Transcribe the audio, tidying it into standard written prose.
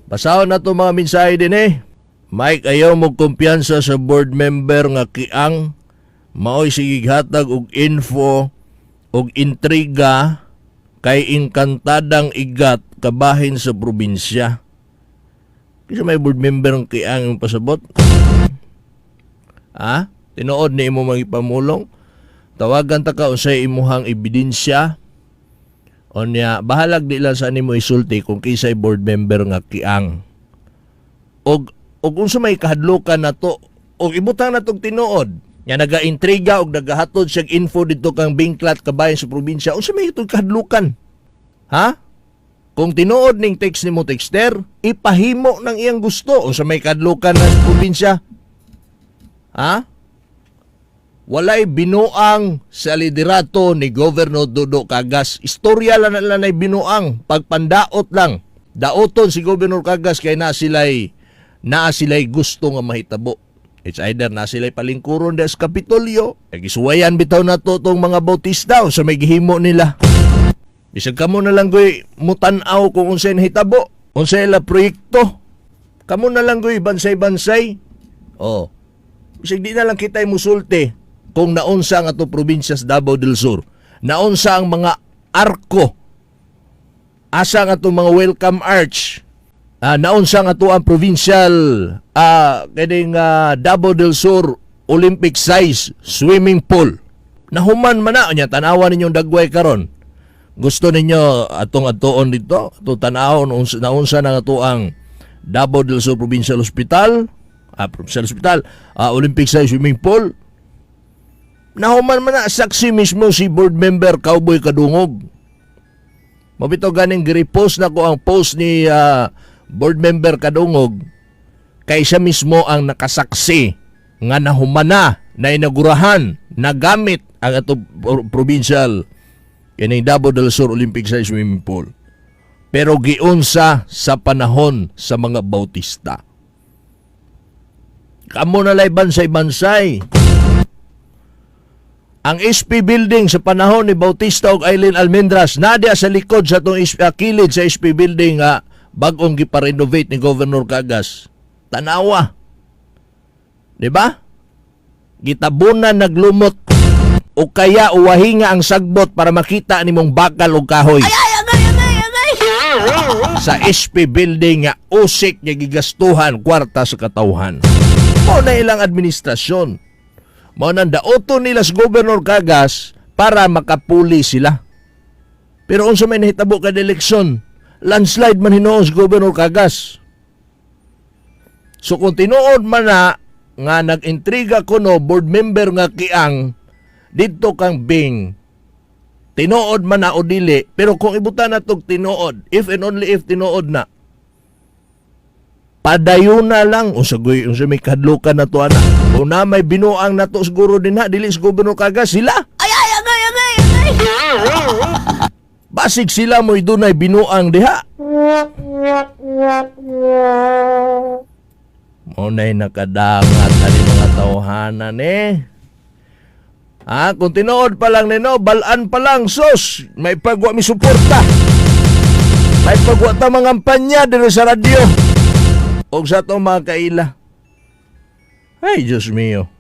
Basahon na to mga mensahe din Mike, ayaw mo kumpiyansa sa board member nga kiang maoy sige hatag og info og intriga kay inkantadang igat kabahin sa probinsya. Kasi may board member ang kiang yung pasabot. Tinuod ni imo magipamulong. Tawagan ta ka unsay imuhang ebidensya. Onya, bahalag di lang sa nimo isulti kung kisay board member nga kiang. Og kung sa may kahadlukan na to, og ibutang na tong tinuod, nga naga-intriga og nagahatod siyang info dito kang bingklat kabayan sa probinsya, o sa may itong kahadlukan. Kung tinuod ning text ni mo texter, ipahimo ng iyang gusto o sa may kahadlukan na sa probinsya. Walay binuang sa liderato ni Governor Dodo Cagas. Istorya lang na binuang, pagpandaot lang. Daoton si Governor Cagas kay na sila'y gusto nga mahitabo. It's either na sila'y palingkuron des Kapitolyo, gisuwayan bitaw na to tong mga Bautista o sa may gihimo nila. Bisag kamo na lang goy mutanaw kung unsay nahitabo, unsay la proyekto. Kamo na lang goy bansay-bansay. Bisag di na lang kita'y musulti kung naunsa ang ato probinsya sa Davao del Sur. Naunsa ang mga arko. Asa ang ato mga welcome arch. Naunsa nga to ang provincial kading Davao del Sur Olympic size swimming pool. Nahuman man na nya tanawan ninyong dagway karon. Gusto ninyo atong atuon dito, ato tanawon naunsa na nga to ang Davao del Sur Provincial Hospital, Olympic size swimming pool. Nahuman man na saksi mismo si board member Cowboy Kadungog. Mabito ganing gi-repost na ko ang post ni board member Kadungog kay siya mismo ang nakasaksi nga nahumana na inagurahan na gamit ang ato provincial kining Davao del Sur Olympic size swimming pool. Pero giunsa sa panahon sa mga Bautista. Kamo na lay bansay-bansay. Ang SP building sa panahon ni Bautista ug Aileen Almendras nadia sa likod sa tong kilid sa SP building bag-ong gipa-renovate ni Governor Cagas. Tanawa. Di ba? Gitabunan naglumot o kaya uwahinga ang sagbot para makita nimong bakal o kahoy. Sa SP building nga usik nga gigastuhan kwarta sa katawhan. Mo na ilang administrasyon. Mo nang daoton nila sa Governor Cagas para makapuli sila. Pero unsa may nahitabo kad eleksyon, landslide man hinuon sa Governor Cagas. So kung tinuod man na nga nag-intriga kuno board member nga kiang dito kang Bing, tinuod man na o dili, pero kung ibutan na tog tinuod, if and only if tinuod na, padayon na lang o sagoy may kadlukan na to ana. Kung na may binuang na to siguro din dili sa Governor Cagas sila. Ay. Basig sila mo'y dunay binuang diha. Muna'y nakadagat ani mga tawhanan kung tinuod pa lang nino, balaan pa lang, sos, may pagwa mi suporta. May pagwa ta mga kampanya dito sa radyo. O sa to mga kaila. Ay, Diyos mio.